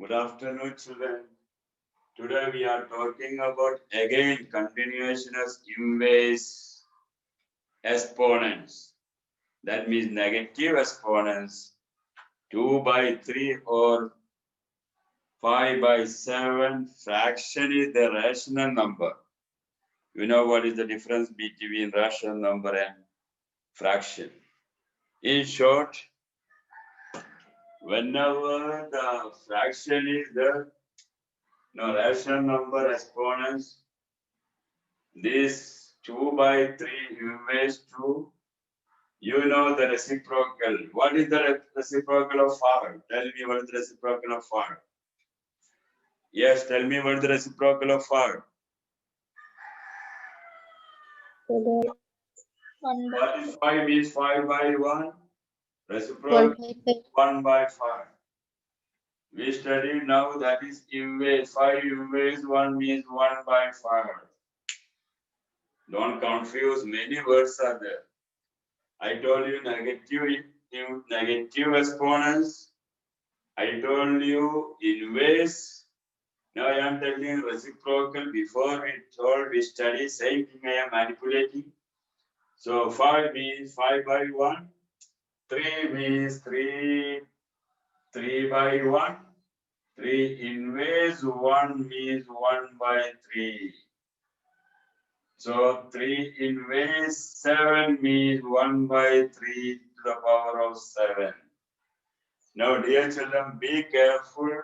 Good afternoon, children. Today we are talking about again continuation of inverse exponents. That means negative exponents. 2 by 3 or 5 by 7 fraction is the rational number. You know what is the difference between rational number and fraction? In short, whenever the fraction is the rational number exponents, this 2 by 3 inverse 2, you know the reciprocal. What is the reciprocal of 5? Tell me what is the reciprocal of 5. Yes, tell me what is the reciprocal of 5. What is 5 means 5 by 1? Reciprocal 1 by 5. We study now that is inverse. 5 inverse 1 means 1 by 5. Don't confuse, many words are there. I told you negative exponents. I told you inverse. Now I am telling you reciprocal. Before we study, same thing I am manipulating. So 5 means 5 by 1. 3 means 3 by 1. 3 inverse 1 means 1 by 3. So 3 inverse 7 means 1 by 3 to the power of 7. Now, dear children, be careful.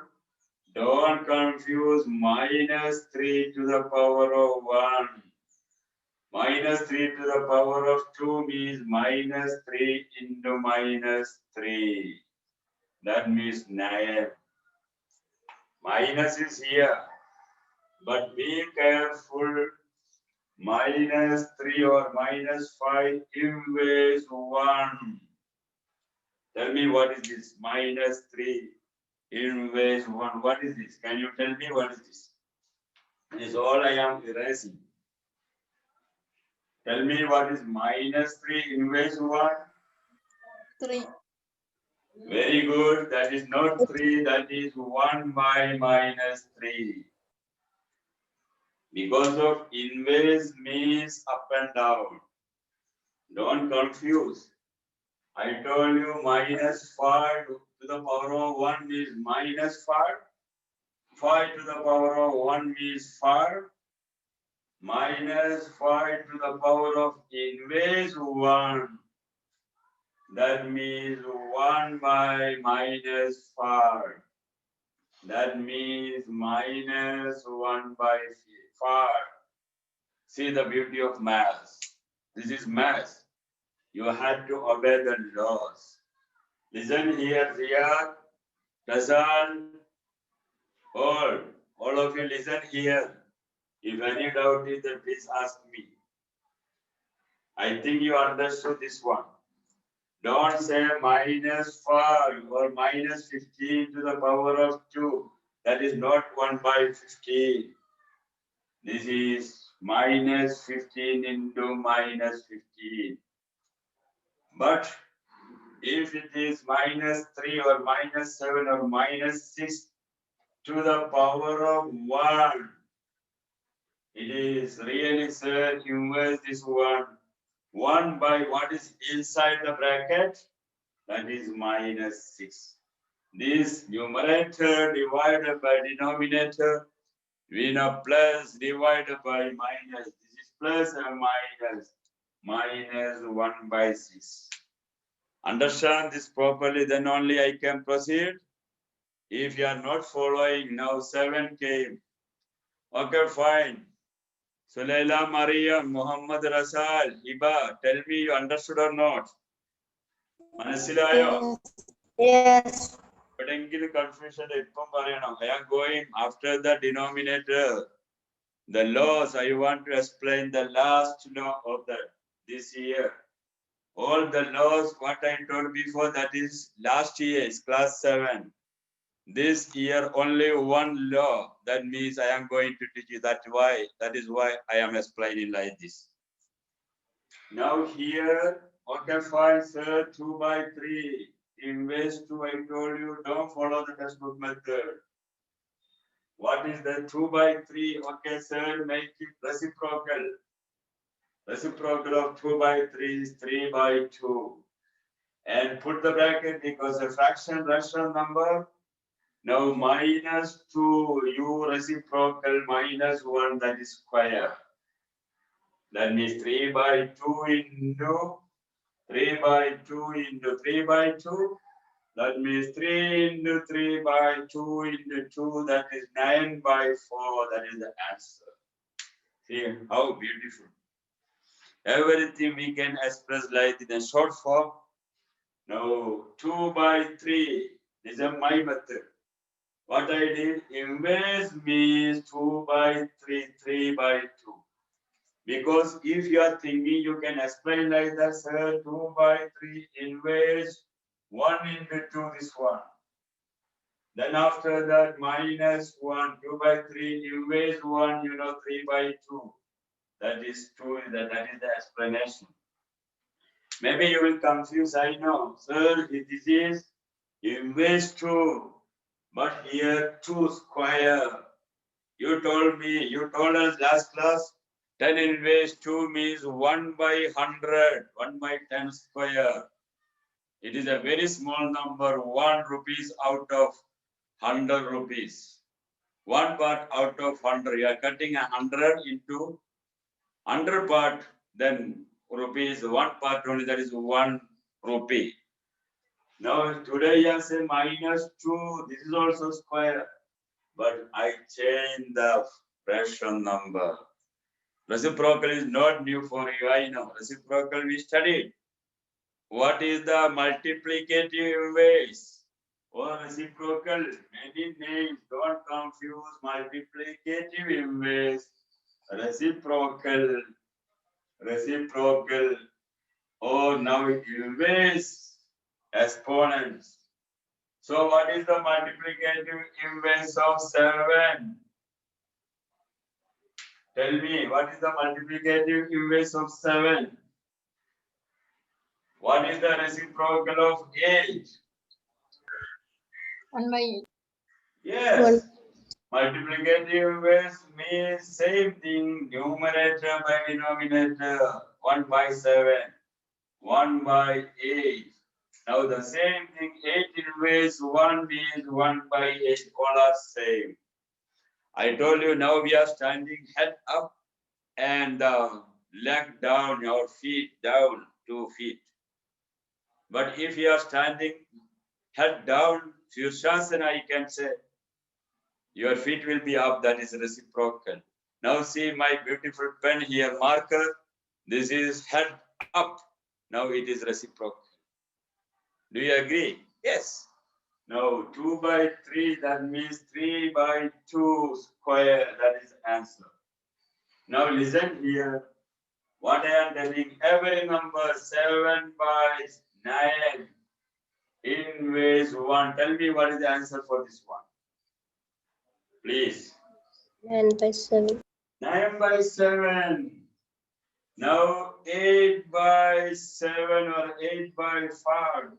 Don't confuse minus 3 to the power of 1. Minus 3 to the power of 2 means minus 3 into minus 3. That means 9. Minus is here. But be careful. Minus 3 or minus 5 inverse 1. Tell me what is this? Minus 3 inverse 1. What is this? Can you tell me what is this? This is all I am erasing. Tell me what is minus 3 inverse 1? 3. Very good. That is not 3. That is 1 by minus 3. Because of inverse means up and down. Don't confuse. I told you minus 5 to the power of 1 is minus 5. 5 to the power of 1 means 5. Minus 5 to the power of inverse 1. That means 1 by minus 5. That means minus 1 by 5. See the beauty of math. This is math. You had to obey the laws. Listen here, Riyad, Razan, all of you listen here. If any doubt is there, please ask me. I think you understood this one. Don't say minus 5 or minus 15 to the power of 2. That is not 1 by 15. This is minus 15 into minus 15. But if it is minus 3 or minus 7 or minus 6 to the power of 1, it is really said inverse this one. 1 by what is inside the bracket? That is minus 6. This numerator divided by denominator, we know plus divided by minus. This is plus and minus. Minus 1 by 6. Understand this properly, then only I can proceed. If you are not following, now 7 came. Okay, fine. So Leila, Maria, Muhammad Rasal, Hiba, tell me you understood or not? Manasilayo? Yes. Confusion. I am going after the denominator. The laws, I want to explain the last law of this year. All the laws, what I told before, that is last year, is class 7. This year, only one law. That means I am going to teach you. That is why I am explaining like this. Now here, okay, fine, sir, 2 by 3. Inverse 2, I told you, don't follow the textbook method. What is the 2 by 3? Okay, sir, make it reciprocal. Reciprocal of 2 by 3 is 3 by 2. And put the bracket because a fraction rational number. Now minus 2, u reciprocal minus 1, that is square. That means 3 by 2 into 3 by 2 into 3 by 2. That means 3 into 3 by 2 into 2. That is 9 by 4. That is the answer. See how beautiful. Everything we can express like in a short form. Now 2 by 3. This is my method. What I did, inverse means 2 by 3, 3 by 2. Because if you are thinking, you can explain like that, sir, 2 by 3 inverse 1 into 2, this one. Then after that, minus 1, 2 by 3 inverse 1, 3 by 2. That is 2, that is the explanation. Maybe you will confuse, I know. Sir, this is inverse 2, but here 2 square. You told us last class, 10 inverse 2 means 1 by 100, 1 by 10 square. It is a very small number, 1 rupees out of 100 rupees. 1 part out of 100. You are cutting 100 into 100 part, then rupees, 1 part only, that is 1 rupee. Now today you say minus 2, this is also square. But I change the fraction number. Reciprocal is not new for you, I know. Reciprocal we studied. What is the multiplicative inverse? Or reciprocal, many names, don't confuse multiplicative inverse. Reciprocal. Oh, now inverse exponents. So what is the multiplicative inverse of 7? Tell me, what is the multiplicative inverse of 7? What is the reciprocal of 8? 1 by 8. Yes. Multiplicative inverse means same thing, numerator by denominator, 1 by 7, 1 by 8. Now the same thing, 8 inverse 1 means 1 by 8, all are same. I told you now we are standing head up and leg down, your feet down, 2 feet. But if you are standing head down, Shirshasana, I can say, your feet will be up, that is reciprocal. Now see my beautiful pen here, marker. This is head up. Now it is reciprocal. Do you agree? Yes. Now 2 by 3, that means 3 by 2 square, that is answer. Now listen here. What I am telling, every number 7 by 9 inverse 1. Tell me what is the answer for this one. Please. 9 by 7. 9 by 7. Now 8 by 7 or 8 by 5.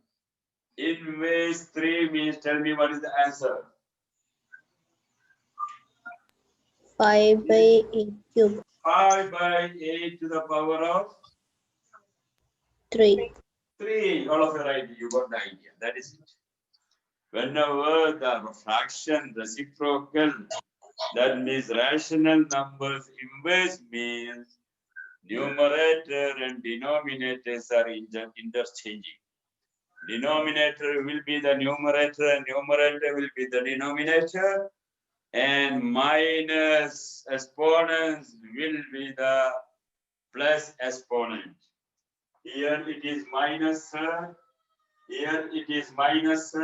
Inverse 3 means, tell me what is the answer. 5 by 8 cube. 5 by 8 to the power of 3. 3. All of you right, you got the idea. That is it. Whenever the fraction reciprocal, that means rational numbers, inverse means numerator and denominators are interchanging. Denominator will be the numerator and numerator will be the denominator, and minus exponents will be the plus exponent. Here it is minus, here it is minus,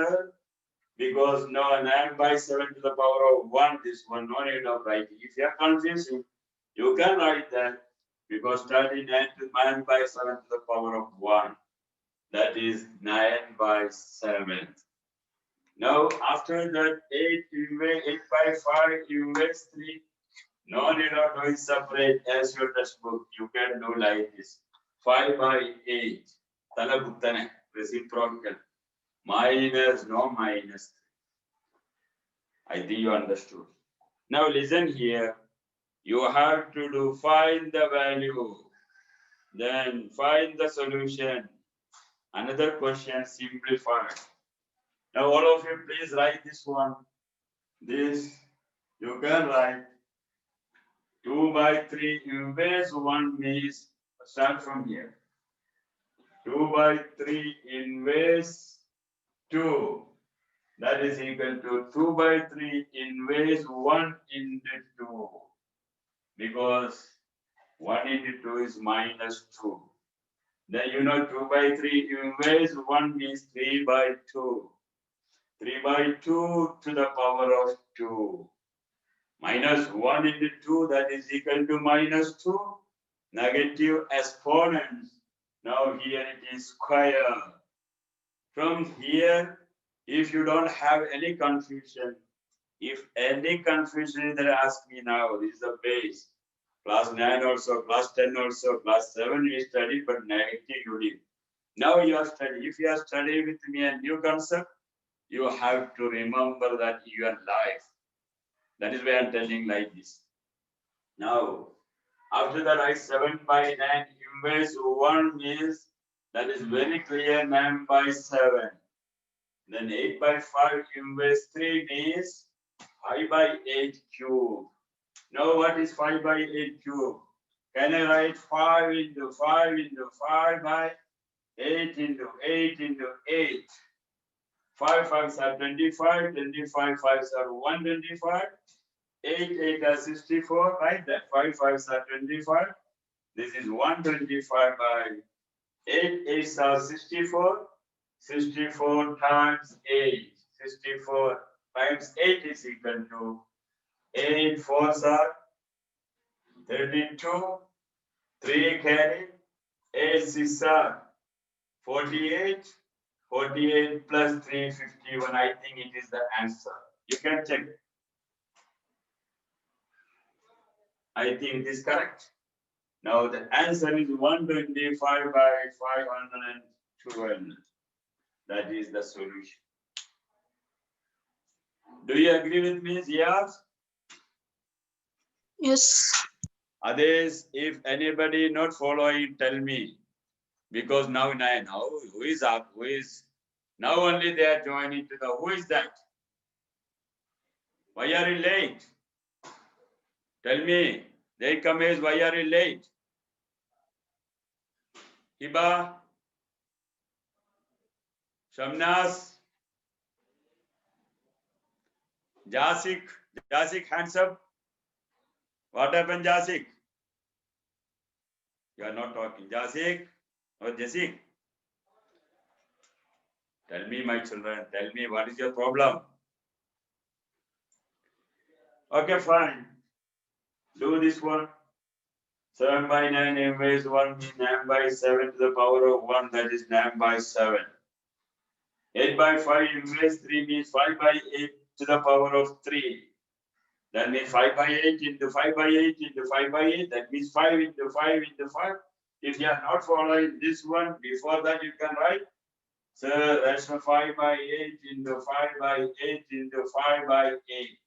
because now 9 by 7 to the power of 1, this one, no need of writing. If you are confusing, you can write that, because starting 9 by 7 to the power of 1, that is 9 by 7. Now, after that, 8 by 5 inverse 3, no need of doing separate as your textbook. You can do like this. 5 by 8, Talabuttane, reciprocal, minus, no minus. I think you understood. Now listen here. You have to find the value. Then find the solution. Another question, simplify. Now all of you please write this one. This you can write 2 by 3 inverse 1 means start from here. 2 by 3 inverse 2. That is equal to 2 by 3 inverse 1 into 2. Because 1 into 2 is minus 2. Then you know 2 by 3 inverse 1 means 3 by 2. 3 by 2 to the power of 2. Minus 1 into 2, that is equal to minus 2. Negative exponents. Now here it is square. From here, if you don't have any confusion, if any confusion they ask me now, this is the base. Class 9 also, class 10 also, class 7 we studied, but negative unit. Now you are studying. If you are studying with me a new concept, you have to remember that your life. That is why I'm telling like this. Now, after that, I 7 by 9 inverse 1 means that is very clear 9 by 7. Then 8 by 5 inverse 3 means 5 by 8 cube. Now what is 5 by 8 cube? Can I write 5 into 5 into 5 by 8 into 8 into 8? 5 5s are 25, 25 5s are 125, 8 8 are 64, right? That 5 5s are 25. This is 125 by 8 8s are 64. 64 times 8. 64 times 8 is equal to 8 4s are 32. 3 carry 8 6 are 48. 48 plus 3 51. I think it is the answer. You can check. I think it is correct. Now the answer is 125 by 512. That is the solution. Do you agree with me? Yes? Yes. Others, if anybody not following, tell me. Because now who is up? Who is now only they are joining to the who is that? Why are you late? Tell me. They come as why are you late? Hiba, Shamnas, Jasik, hands up. What happened, Jasik? You are not talking. Jasik or Jasik? Tell me, my children, tell me what is your problem? Okay, fine. Do this one. 7 by 9 inverse 1 means 9 by 7 to the power of 1, that is 9 by 7. 8 by 5 inverse 3 means 5 by 8 to the power of 3. That means 5 by 8 into 5 by 8 into 5 by 8. That means 5 into 5 into 5. If you are not following this one, before that you can write. So that's 5 by 8 into 5 by 8 into 5 by 8.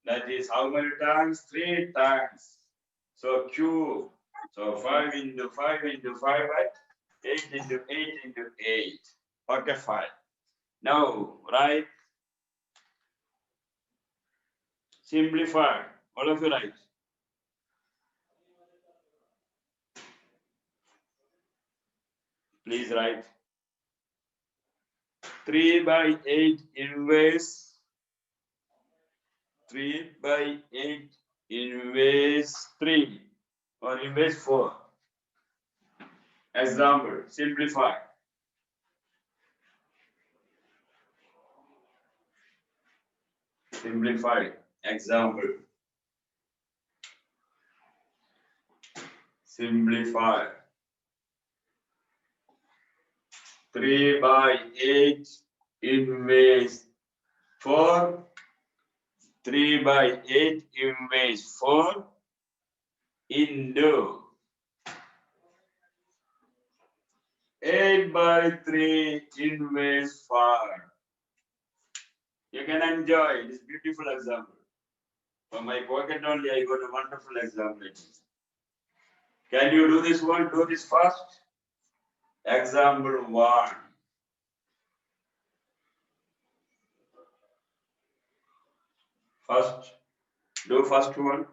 That is how many times? 3 times. So Q. So 5 into 5 into 5 by 8 into 8 into 8. Okay, fine. Now, right? Simplify. All of you write. Please write. 3 by 8 inverse. 3 by 8 inverse 3 or inverse 4. Example, simplify. Simplify. Example. Simplify. 3 by 8 inverse 4. 3 by 8 inverse 4 into 8 by 3 inverse 5. You can enjoy this beautiful example. From my pocket only, I got a wonderful example. Can you do this one? Do this first. Example 1. First, do first one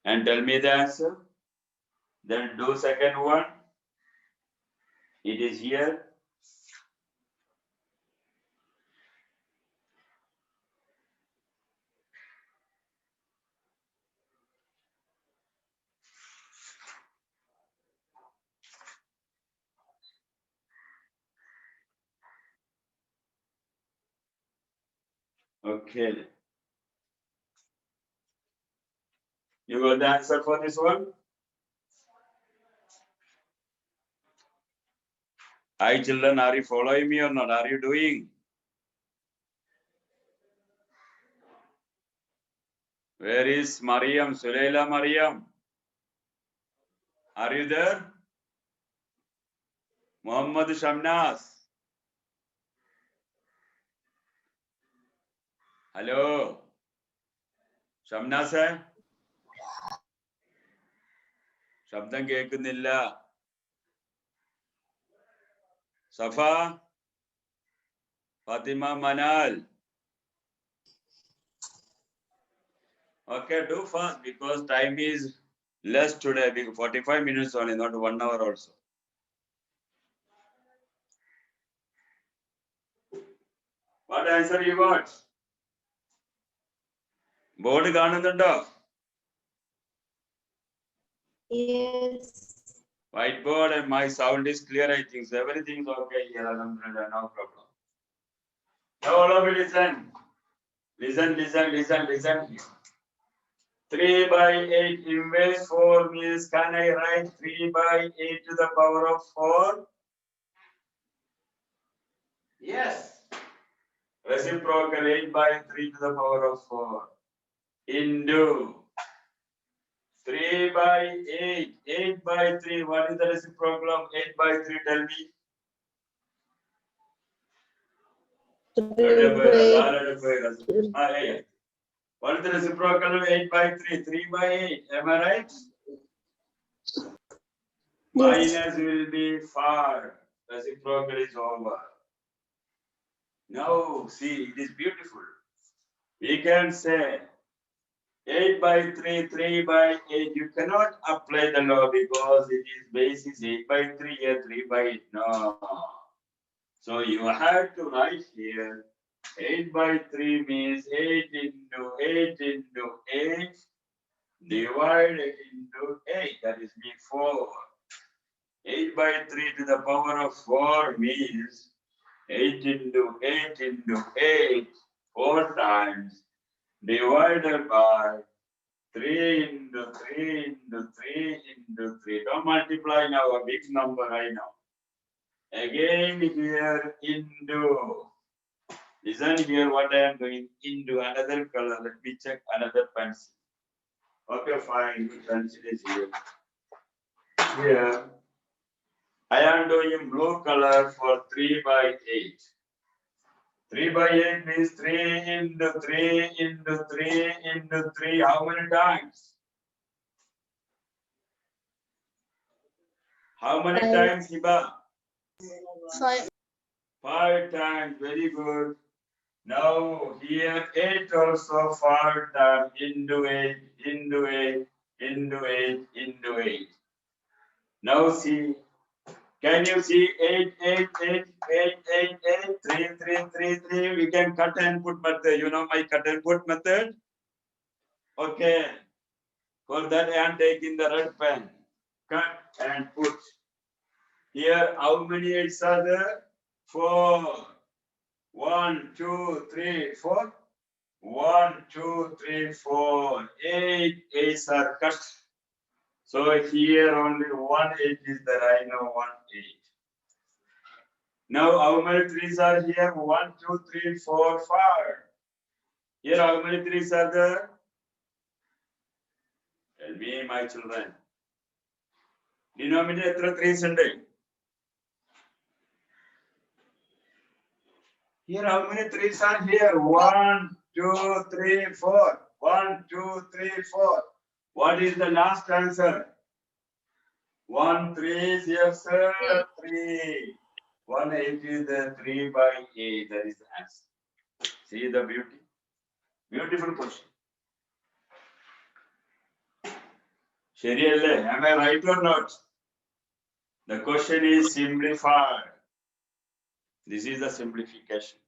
and tell me the answer. Then do second one. It is here. Okay. You got the answer for this one? Hi children, are you following me or not? Are you doing? Where is Mariam? Sulaila Mariam? Are you there? Muhammad Shamnas? Hello? Shamnas hai? ശബ്ദം കേൾക്കുന്നില്ല. സഫ, Fatima Manal. Okay, do fast because time is less today. 45 minutes only, not 1 hour also. What answer you got? Board കാണുന്നുണ്ടോ? Yes. Whiteboard and my sound is clear, I think. So everything is okay here, alhamdulillah, no problem. Now all of you listen. Listen here. 3 by 8 inverse 4 means, can I write 3 by 8 to the power of 4? Yes. Reciprocal 8 by 3 to the power of 4 into 3 by 8. 8 by 3. What is the reciprocal of 8 by 3? Tell me. 3 by 8. What is the reciprocal of 8 by 3? 3 by 8. Am I right? Minus will be 4. Reciprocal is over. Now, see, it is beautiful. We can say 8 by 3, 3 by 8. You cannot apply the law because it is basis 8 by 3 here, 3 by 8. No. So you have to write here 8 by 3 means 8 into 8 into 8 divided into 8. That is me 4. 8 by 3 to the power of 4 means 8 into 8 into 8 4 times divided by 3 into 3 into 3 into 3. Don't multiply now, a big number I know. Again here into. Listen here what I am doing. Into another color. Let me check another pencil. Okay, fine. Pencil is here. Here. I am doing blue color for 3 by 8. 3 by 8 means 3 into 3 into 3 into 3. How many times? How many times, Hiba? 5. 5 times. Very good. Now here 8 also 5 times into 8 into 8 into 8 into 8. Now see. Can you see 8, 8, 8, 8, 8, 8, 3, 3, 3, 3? We can cut and put method. You know my cut and put method? Okay. For that I am taking the red pen. Cut and put. Here, how many 8s are there? 4. 1, 2, 3, 4. 1, 2, 3, 4. 8 8s are cut. So here only 1 8 is there. I know 1 8. Now, how many 3s are here? 1, 2, 3, 4, 5. Here, how many 3s are there? Tell me, my children. Denominator 3s and 8. Here, how many 3s are here? 1, 2, 3, 4. 1, 2, 3, 4. What is the last answer? 1, 3, yes, sir. 3. 180 is the 3 by 8. That is the answer. See the beauty? Beautiful question. Sharialle, am I right or not? The question is simplified. This is the simplification.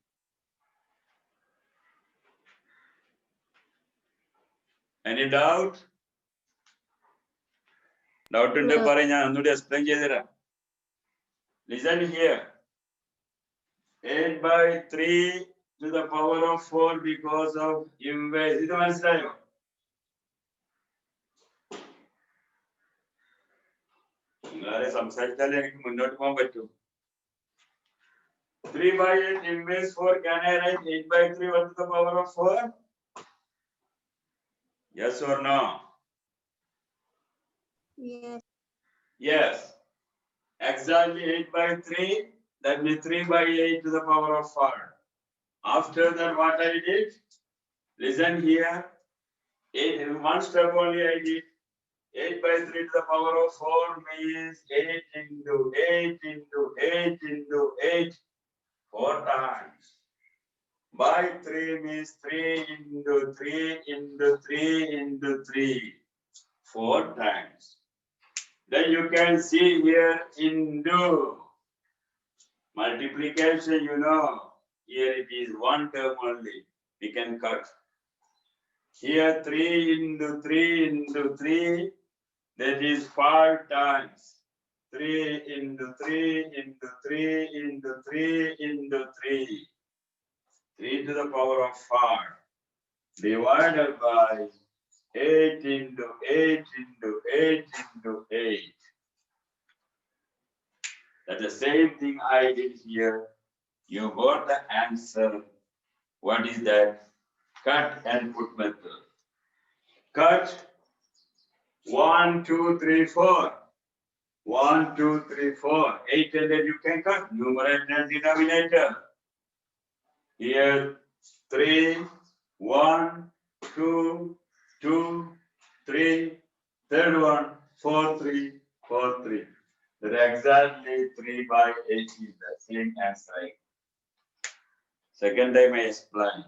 Any doubt? Doubt ഉണ്ട് പറയും ഞാൻ ഒന്നുകൂടി explain ചെയ്തുതരാം. Listen here. 8 by 3 to the power of 4 because of inverse. ഇത് മനസ്സിലായോ? നിങ്ങളെ സംസാരിച്ചാലേ എനിക്ക് മുന്നോട്ട് പോകാൻ പറ്റൂ. 3 by 8 inverse 4. Can I write 8 by 3 1 to the power of 4? Yes or no? Yes. Yes. Exactly 8 by 3. That means 3 by 8 to the power of 4. After that, what I did? Listen here. One step only I did. 8 by 3 to the power of 4 means 8 into 8 into 8 into 8. 4 times. By 3 means 3 into 3 into 3 into 3. 4 times. Then you can see here into multiplication, you know. Here it is one term only. We can cut. Here 3 into 3 into 3. That is 5 times. 3 into 3 into 3 into 3 into 3. 3 to the power of 5 divided by 8 into 8 into 8 into 8. That's the same thing I did here. You got the answer. What is that? Cut and put method. Cut 1, 2, 3, 4. 1, 2, 3, 4. 800 you can cut. Numerator and denominator. Here 3, 1, 2, 2, 3. Third one 4, 3, 4, 3. That exactly 3 by 8 is the same answer. Second time I explain.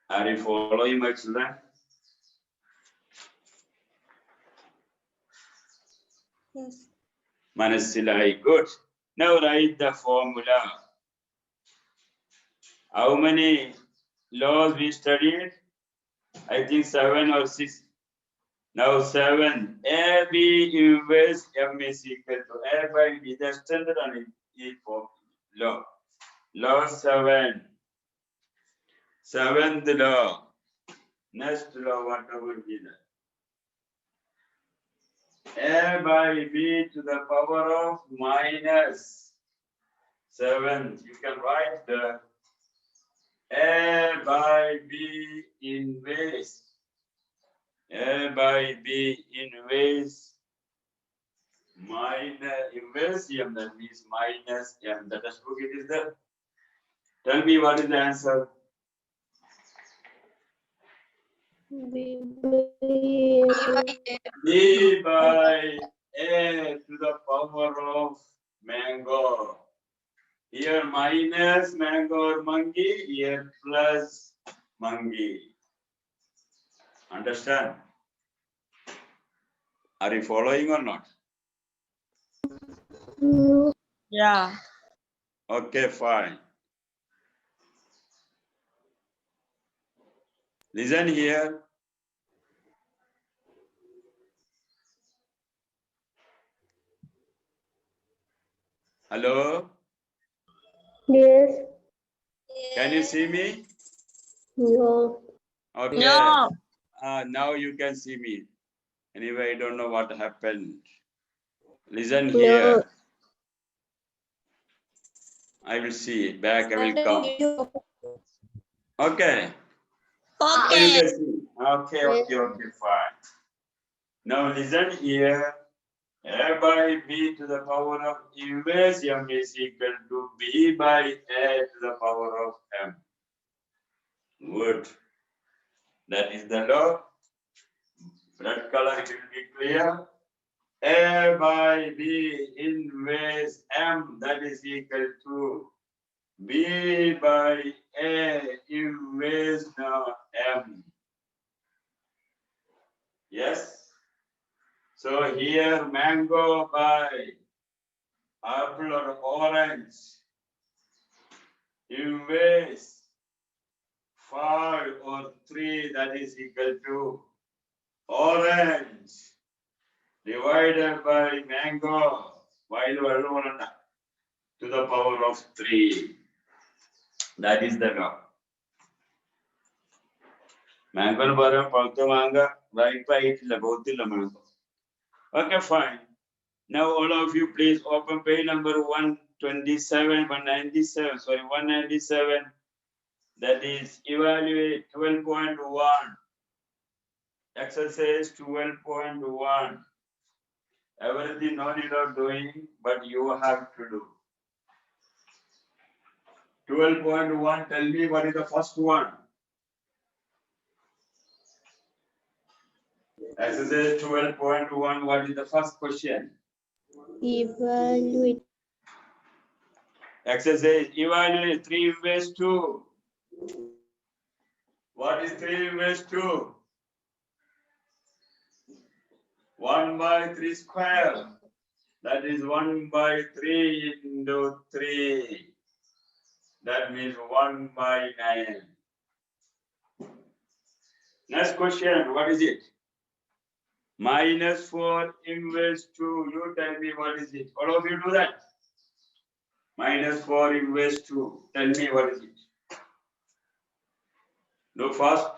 Are you following my children? Yes. Manasilai, good. Now write the formula. How many laws we studied? I think 7 or 6. Now 7. AB inverse M is equal to A by B. That's standard on it for law. Law 7. Seventh law. Next law, whatever be that. A by B to the power of minus 7. You can write the A by B inverse. A by B inverse minus inverse M, that means minus M. That is book it is there. Tell me what is the answer? B by A to the power of mango. Here minus mango or monkey, here plus monkey. Understand? Are you following or not? Yeah. Okay, fine. Listen here. Hello? Yes. Can you see me? No. Okay. No. Now you can see me. Anyway, I don't know what happened. Listen here. I will see it back. I will come. Okay. Okay. Okay, fine. Now listen here. A by B to the power of inverse M is equal to B by A to the power of M. Good. That is the law. Red color will be clear. A by B inverse M, that is equal to B by A inverse M. Yes. So here mango by apple or orange inverse 5 or 3, that is equal to orange divided by mango to the power of 3. That is the law. Mango bara palto manga right by it mango. Okay, fine. Now all of you please open page number 127, 197, sorry, 197. That is evaluate 12.1. Exercise 12.1. Everything no need of doing, but you have to do. 12.1, tell me what is the first one. Exercise 12.1, what is the first question? Evaluate. Exercise evaluate 3 inverse 2. What is 3 inverse 2? 1 by 3 square. That is 1 by 3 into 3. That means 1 by 9. Next question, what is it? Minus 4 inverse 2. You tell me what is it. All of you do that. Minus 4 inverse 2. Tell me what is it. Do fast.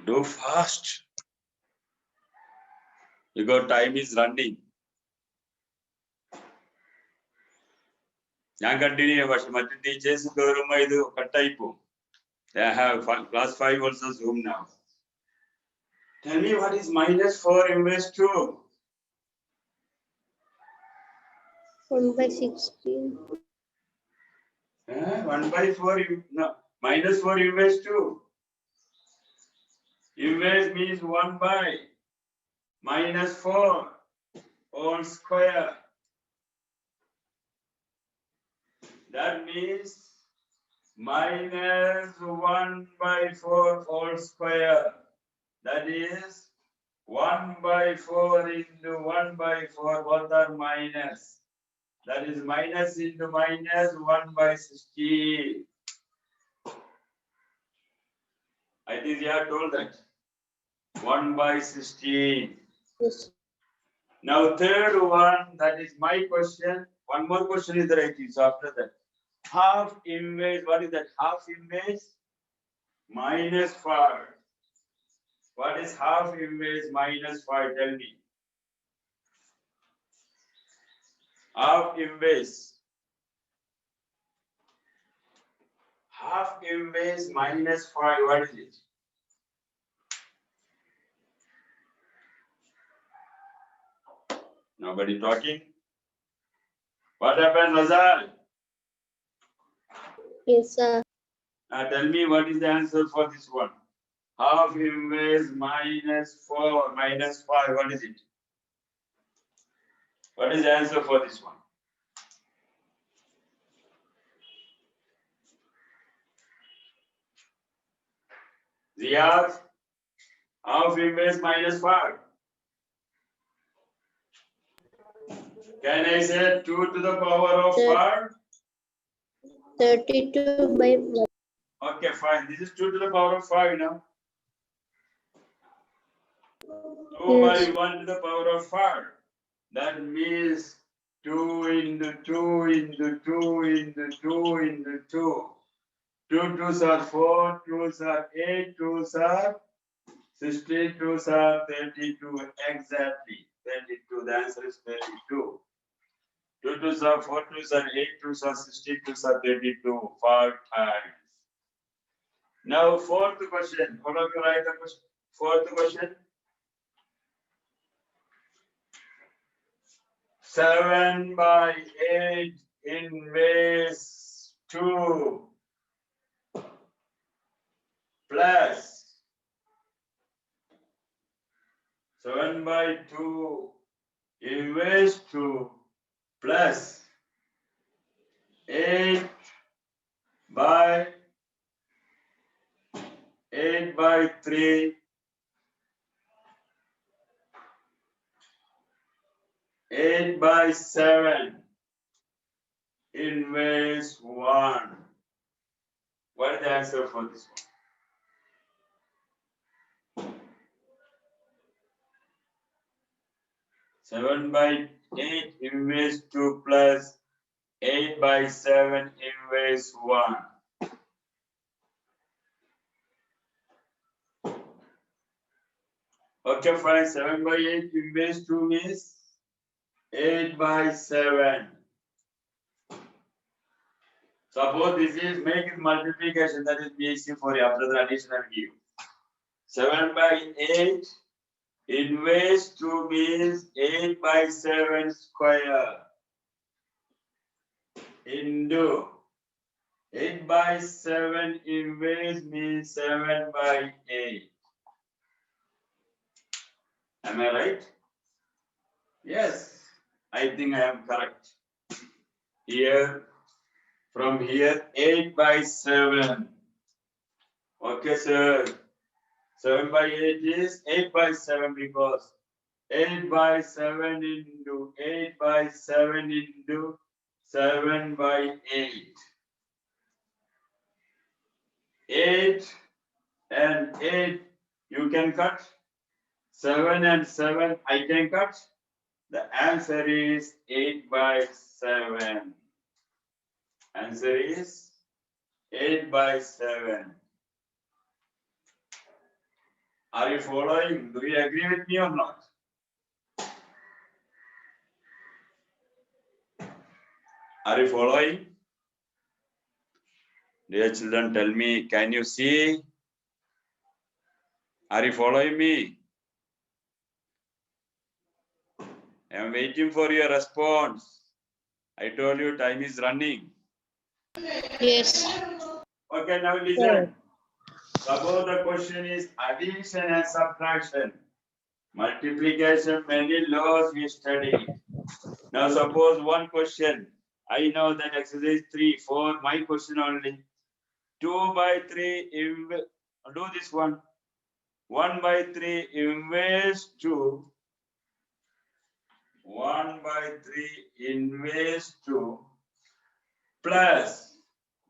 Do fast. Because time is running. ഞാൻ continue ചെയ്യാം പക്ഷെ മറ്റു teachers കയറുമ്പോ ഇത് കട്ടായി പോകും. They have class 5 also Zoom now. Tell me what is minus 4 inverse 2? 1 by 16. 1 by 4, no, minus 4 inverse 2. Inverse means 1 by minus 4 all square. That means minus 1 by 4 all square. That is 1 by 4 into 1 by 4, both are minus. That is minus into minus 1 by 16. I think you have told that. 1 by 16. Yes. Now third one, that is my question. One more question is the right answer after that. Half inverse, what is that? Half inverse minus 5. What is half inverse minus 5? Tell me. Half inverse. Half inverse minus 5, what is it? Nobody talking? What happened, Razal? Yes, sir. Now tell me what is the answer for this one. Half inverse minus 4 minus 5, what is it? What is the answer for this one? Riyadh, half inverse minus 5. Can I say 2 to the power of 5? 32 by 1. Okay, fine. This is 2 to the power of 5 now. 2 by Yes. 1 to the power of 5. That means 2 into 2 into 2 into 2 into 2. 2 2s are 4, 2s are 8, 2s are 16, 2s are 32. Exactly. 32. The answer is 32. 2 2s are 4, 2s are 8, 2s are 16, 2s are 32. 5 times. Now, fourth question. What are you write the question? Fourth question. 7 by 8 inverse 2 plus 7 by 2 inverse 2 plus 8 by 3 8 by 7 inverse 1. What is the answer for this one? 7 by 8 inverse 2 plus 8 by 7 inverse 1. Okay, fine. 7 by 8 inverse 2 means 8 by 7. Suppose this is make it multiplication, that is easy for you after the addition and give. 7 by 8 inverse 2 means 8 by 7 square into 8 by 7 inverse means 7 by 8. Am I right? Yes, I think I am correct. Here, from here, 8 by 7. Okay, sir. 7 by 8 is 8 by 7 because 8 by 7 into 8 by 7 into 7 by 8. 8 and 8 you can cut. 7 and 7 I can cut. The answer is 8 by 7. Answer is 8 by 7. Are you following? Do you agree with me or not? Are you following? Dear children, tell me, can you see? Are you following me? I am waiting for your response. I told you time is running. Yes. Okay, now listen. Suppose the question is addition and subtraction. Multiplication, many laws we studied. Now suppose one question. I know that exercise 3, 4, my question only. 2 by 3, do this one. 1 by 3 inverse 2. 1 by 3 inverse 2 plus,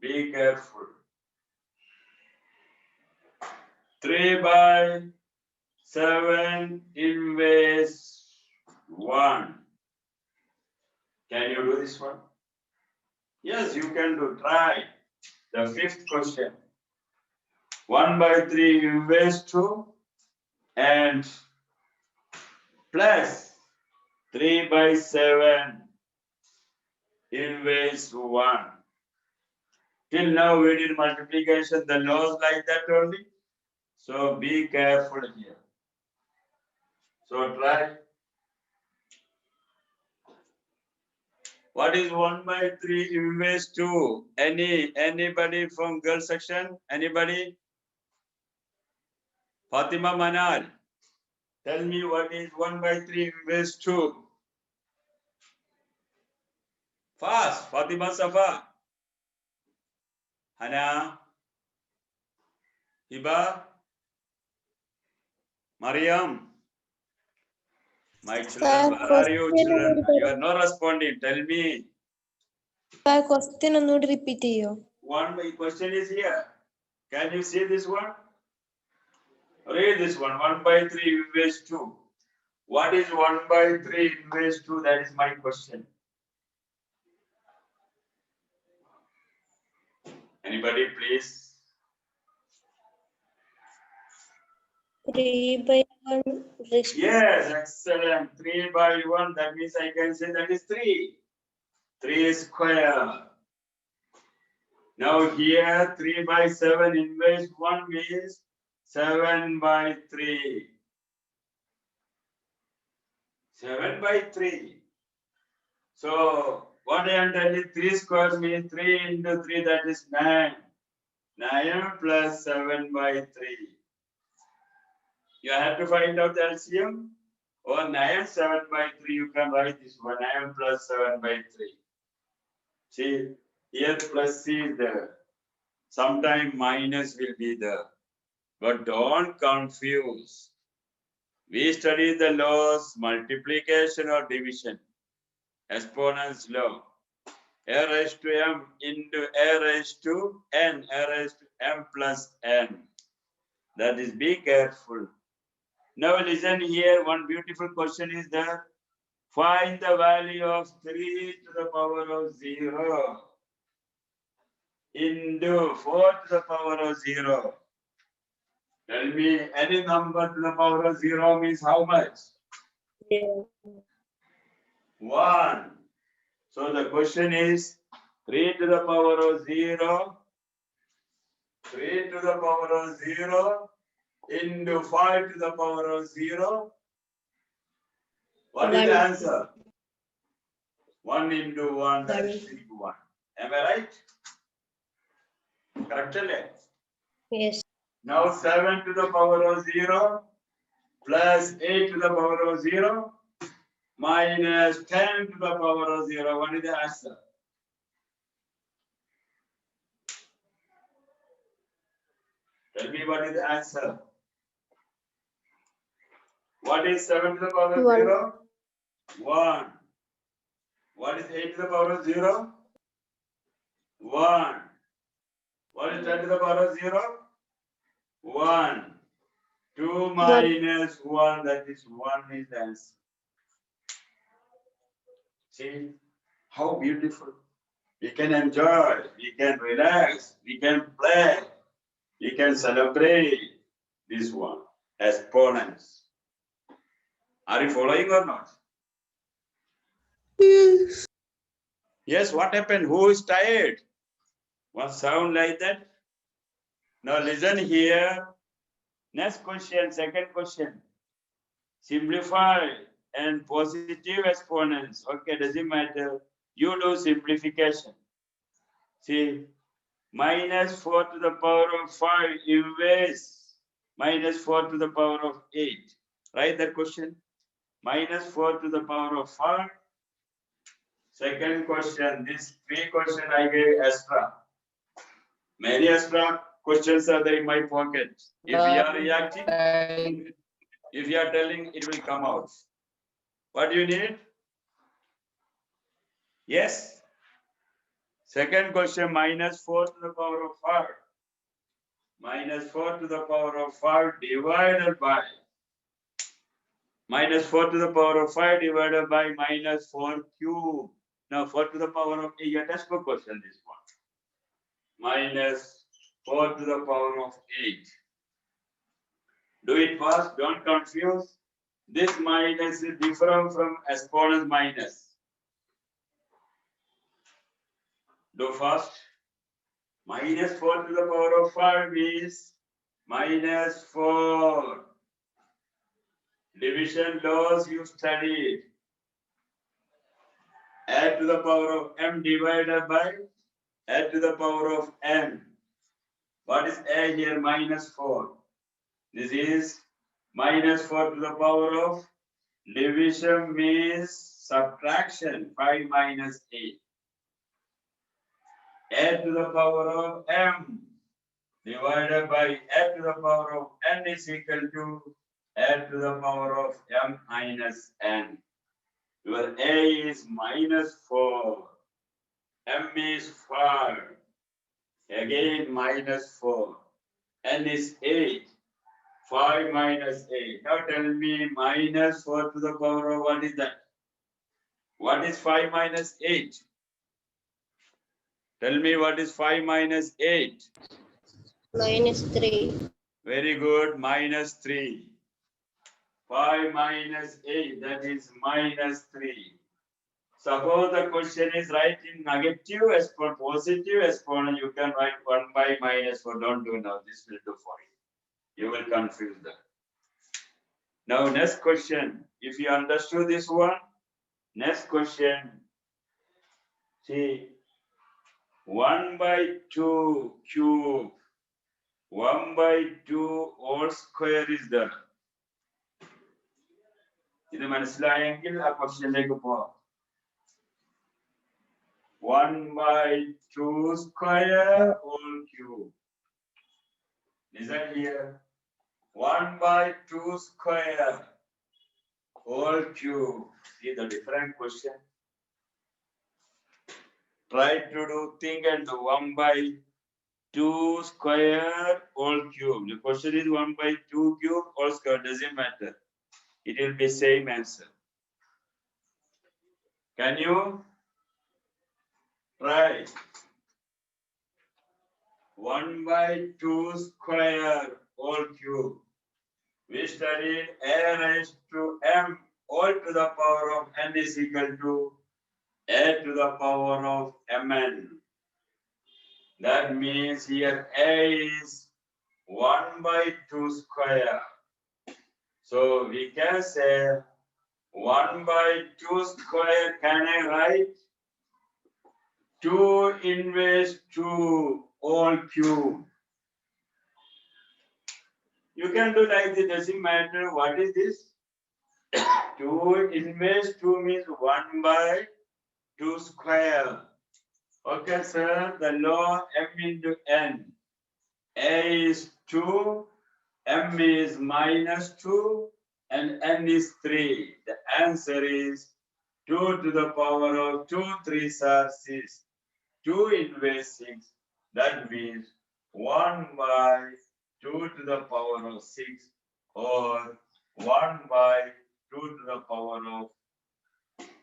be careful, 3 by 7 inverse 1. Can you do this one? Yes, you can do. Try. The fifth question. 1 by 3 inverse 2 and plus 3 by 7 inverse 1. Till now we did multiplication, the laws like that only. So be careful here. So try. What is 1 by 3 inverse 2? Anybody from girl section? Anybody? Fatima Manar. Tell me what is 1 by 3 inverse 2? Fast. Fatima Safa. Hana. Hiba. Mariam. My children, where are you children? You are not responding. Tell me. Question ഒന്നുകൂടി repeat ചെയ്യോ? One question is here. Can you see this one? Read this one. 1 by 3 inverse 2. What is 1 by 3 inverse 2? That is my question. Anybody, please? 3 by 1. Yes, excellent. 3 by 1. That means I can say that is 3. 3 square. Now here 3 by 7 inverse 1 means 7 by 3. 7 by 3. So What I am telling, 3 square means 3 into 3, that is 9. 9 plus 7 by 3. You have to find out the LCM. Or 9, 7 by 3, you can write this one, 9 plus 7 by 3. See, here plus C is there. Sometime minus will be there. But don't confuse. We study the laws, multiplication or division. Exponents law. A raised to m into a raised to n, a raised to m plus n. That is, be careful. Now listen here, one beautiful question is there. Find the value of 3 to the power of 0 into 4 to the power of 0. Tell me, any number to the power of 0 means how much? 1. So the question is 3 to the power of 0, 3 to the power of 0 into 5 to the power of 0. What is the answer? 1 into 1, that is 1. Am I right? Correctly? Yes. Now 7 to the power of 0 plus 8 to the power of 0 minus 10 to the power of 0. What is the answer? Tell me what is the answer. What is 7 to the power of 0? 1. What is 8 to the power of 0? 1. What is 10 to the power of 0? 1. 2 minus 1, that is 1 is the answer. See how beautiful. We can enjoy, we can relax, we can play, we can celebrate this one. Exponents. Are you following or not? Yes. Yes, what happened? Who is tired? One sound like that? Now listen here. Next question, second question. Simplify and positive exponents. Okay, doesn't matter. You do simplification. See, minus 4 to the power of 5 inverse minus 4 to the power of 8. Write that question. Minus 4 to the power of 5. Second question, this 3 question I gave extra. Many extra questions are there in my pocket. If you are reacting, if you are telling, it will come out. What do you need? Yes. Second question, minus 4 to the power of 5. Minus 4 to the power of 5 divided by minus 4 to the power of 5 divided by minus 4 cube. Now 4 to the power of 8, your textbook question this one. Minus 4 to the power of 8. Do it fast, don't confuse. This minus is different from exponent minus. Do fast. Minus 4 to the power of 5 is minus 4. Division laws you studied. Add to the power of m divided by add to the power of n. What is a here? Minus 4. This is minus 4 to the power of division means subtraction. 5 minus 8. Add to the power of m divided by add to the power of n is equal to add to the power of m minus n. Your a is minus 4. M is 5. Again minus 4. N is 8. 5 minus 8. Now tell me minus 4 to the power of what is that? What is 5 minus 8? Tell me what is 5 minus 8? Minus 3. Very good. Minus 3. 5 minus 8, that is minus 3. Suppose the question is right in negative exponent, positive exponent, you can write 1 by minus 4. Don't do now. This will do for you. You will confuse that. Now, next question. If you understood this one, next question. See, 1 by 2 cube, 1 by 2 whole square is there. ഇത് മനസ്സിലായെങ്കിൽ ആ ക്വസ്റ്റ്യനിലേക്ക് പോവാം. 1 by 2 square whole cube. Listen here. 1 by 2 square whole cube. See the different question. Try to think and do 1 by 2 square whole cube. The question is 1 by 2 cube whole square. Doesn't matter. It will be same answer. Can you try? 1 by 2 square whole cube. We studied a raised to m all to the power of n is equal to a to the power of mn. That means here a is 1 by 2 square. So we can say 1 by 2 square, can I write? 2 inverse 2 whole cube. You can do like this, doesn't matter. What is this? 2 inverse 2 means 1 by 2 square. Okay, sir, the law m into n. A is 2, m is minus 2, and n is 3. The answer is 2 to the power of 2, 3 are 6. 2 inverse 6. That means 1 by 2 to the power of 6 or 1 by 2 to the power of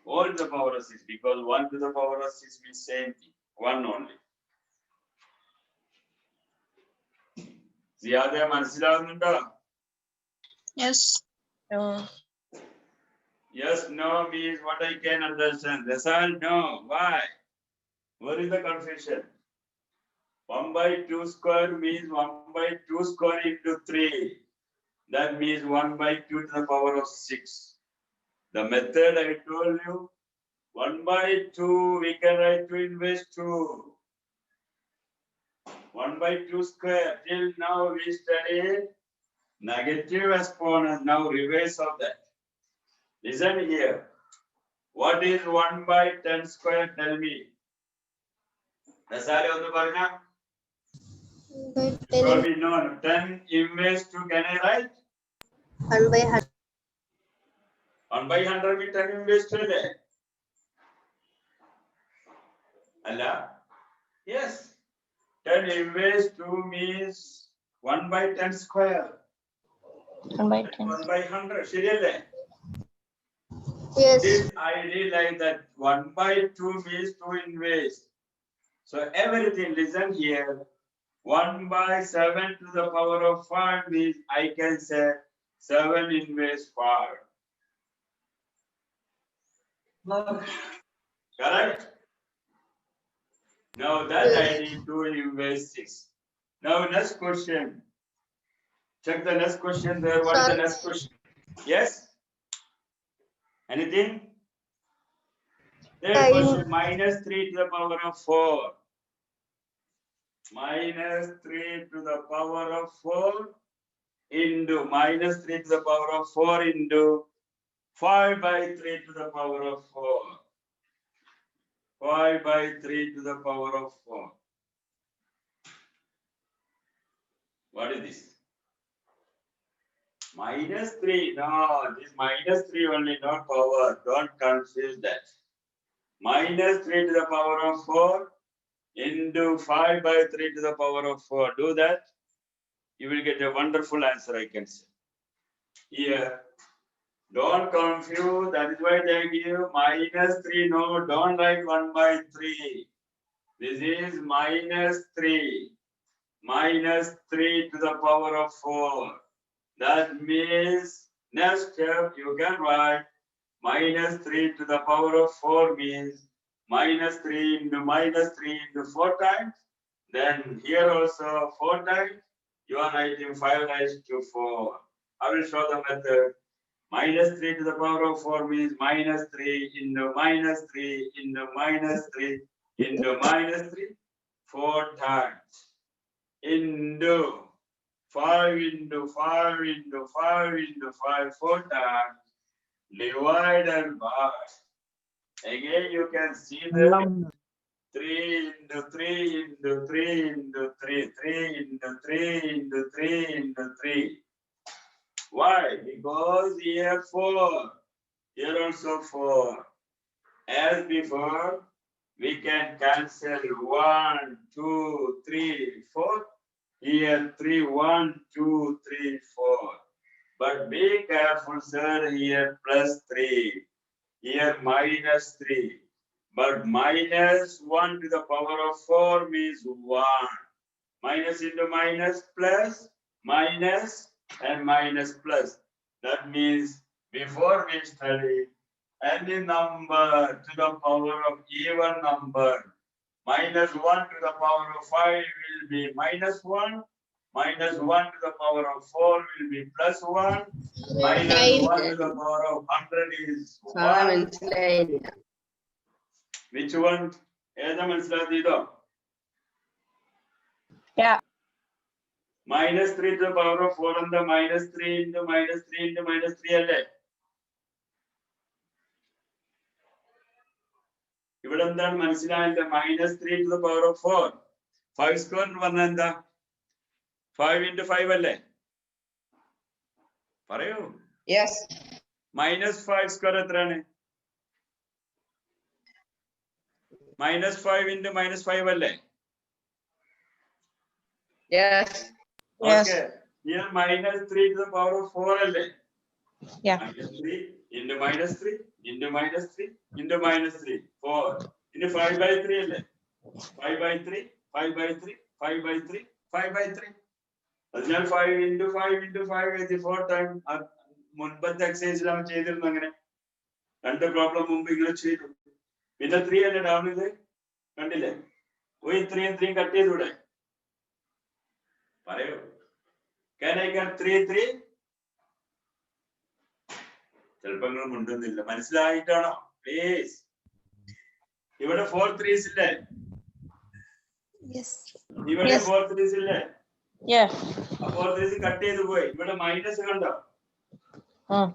all to the power of 6 because 1 to the power of 6 means same thing, 1 only. Ziyade മനസ്സിലാവുന്നുണ്ടോ? Yes. No. Yes, no means what I can understand. Result, no. Why? Where is the confusion? 1 by 2 square means 1 by 2 square into 3. That means 1 by 2 to the power of 6. The method I told you, 1 by 2, we can write 2 inverse 2. 1 by 2 square. Till now we studied negative exponent. Now reverse of that. Listen here. What is 1 by 10 square? Tell me. Nasari on the barna? By Told 10, me no. 10 inverse 2. Can I write? 1 by 100. 1 by 100 means 10 inverse 2. Allah? Yes. 10 inverse 2 means 1 by 10 square. 1 by 10. 1 by 100. Serially? Yes. This I realize that 1 by 2 means 2 inverse. So everything, listen here. 1 by 7 to the power of 5 means I can say 7 inverse 5. Correct? Now that I need 2 inverse 6. Now next question. Check the next question there. What is the next question? Yes? Anything? Third question, minus 3 to the power of 4. Minus 3 to the power of 4 into minus 3 to the power of 4 into 5 by 3 to the power of 4. 5 by 3 to the power of 4. What is this? Minus 3. No, this minus 3 only, not power. Don't confuse that. Minus 3 to the power of 4 into 5 by 3 to the power of 4. Do that. You will get a wonderful answer, I can say. Here, don't confuse. That is why they give minus 3. No, don't write 1 by 3. This is minus 3. Minus 3 to the power of 4. That means next step you can write minus 3 to the power of 4 means minus 3 into 4 times. Then here also 4 times. You are writing 5 raised to 4. I will show the method. Minus 3 to the power of 4 means minus 3 into minus 3 into minus 3 into minus 3 4 times into 5 into 5 into 5 into 5 4 times divided by, again you can see the 3 into 3 into 3 into 3 3 into 3 into 3 into 3. Why? Because here 4, here also 4. As before, we can cancel 1, 2, 3, 4. Here 3, 1, 2, 3, 4. But be careful, sir. Here plus 3. Here minus 3. But minus 1 to the power of 4 means 1. Minus into minus plus, minus and minus plus. That means before we study, any number to the power of even number, minus 1 to the power of 5 will be minus 1, minus 1 to the power of 4 will be plus 1, minus 1 to the power of 100 is 1. Which one? Yeah. Minus 3 to the power of 4 and the minus 3 into minus 3 into minus 3 alle. ഇവിടെ എന്താണ് മനസ്സിലായില്ല? minus 3 to the power of 4. 5 square എന്ന് പറഞ്ഞാൽ എന്താ? 5 into 5 അല്ലേ? പറയൂ. Yes. minus 5 square എത്രയാണ്? minus 5 into minus 5 അല്ലേ? Yes. Yes. Okay. Here minus 3 to the power of 4 അല്ലേ? Yeah. Minus 3 into minus 3 into minus 3 into minus 3 4 into 5 by 3 അല്ലേ? 5 by 3 5 by 3 5 by 3 5 by 3. അതിനാൽ 5 into 5 into 5 എഴുതി 4 time. മുൻപത്തെ എക്സസൈസിൽ നമ്മൾ ചെയ്തിരുന്നു അങ്ങനെ. രണ്ട് പ്രോബ്ലം മുമ്പ് ഇങ്ങനെ ചെയ്തു. പിന്നെ 3 അല്ലേ ഡൗൺ ഇത് കണ്ടില്ലേ? പോയി 3 കട്ട് ചെയ്തൂടെ? പറയൂ. Can I get 3? ചിലപ്പോൾ നിങ്ങൾ മുണ്ടുന്നില്ല. മനസ്സിലായിട്ടാണോ? പ്ലീസ്. ഇവിടെ 4 3s ഇല്ലേ? Yes. ഇവിടെ Yes. 4 3s ഇല്ലേ? Yeah. 4 3s കട്ട് ചെയ്തു പോയി. ഇവിടെ മൈനസ് കണ്ടോ?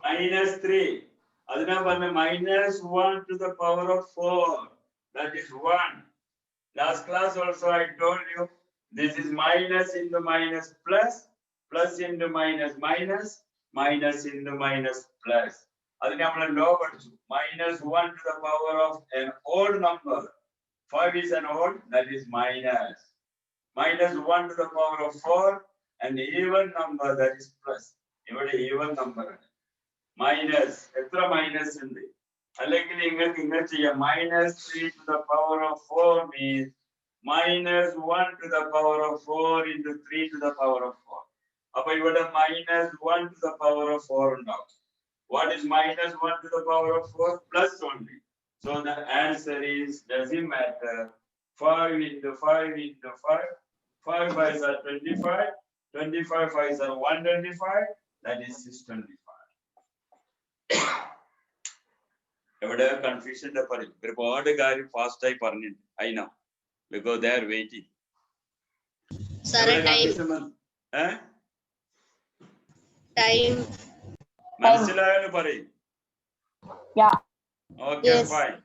minus 3. അതിനാ പറഞ്ഞ minus 1 to the power of 4. That is 1. Last class also I told you this is minus into minus plus, plus into minus minus, minus into minus plus. അതിനെ നമ്മൾ law പഠിച്ചു. minus 1 to the power of an odd number. 5 is an odd, that is minus. Minus 1 to the power of 4, an even number, that is plus. ഇവിടെ even number ആണ്. Minus, എത്ര minus ഉണ്ട്? അല്ലെങ്കിൽ ഇങ്ങനെ ചെയ്യാം. minus 3 to the power of 4 means minus 1 to the power of 4 into 3 to the power of 4. അപ്പൊ ഇവിടെ minus 1 to the power of 4 ഉണ്ടാവും. What is minus 1 to the power of 4? Plus only. So the answer is, doesn't matter. 5 into 5 into 5. 5 5s are 25. 25 5s are 125. That is 625. എവിടെ കൺഫ്യൂഷന്റെ പറയും. ഒരുപാട് കാര്യം fast ആയി പറഞ്ഞിട്ടുണ്ട്. I know. Because they are waiting. Sir, time. മനസ്സിലായെന്ന് പറയും. Yeah. Okay, Yes. fine.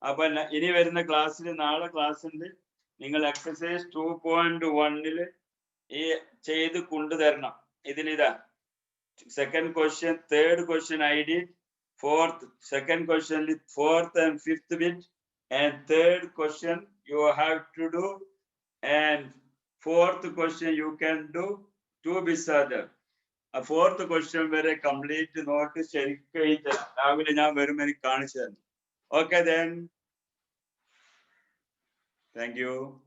അപ്പൊ ഇനി വരുന്ന ക്ലാസ്സിൽ നാളെ ക്ലാസ് ഉണ്ട്. നിങ്ങൾ എക്സസൈസ് 2.1 ഈ ചെയ്ത് കൊണ്ടുതരണം. ഇതിലിതാ second question, third question I did, fourth second question 4th and 5th bit, and third question you have to do, and fourth question you can do 2 bits other. A fourth question വരെ complete not ശരിക്കും എഴുതി രാവിലെ ഞാൻ വരും എനിക്ക് കാണിച്ചു തരണം. Okay then. Thank you.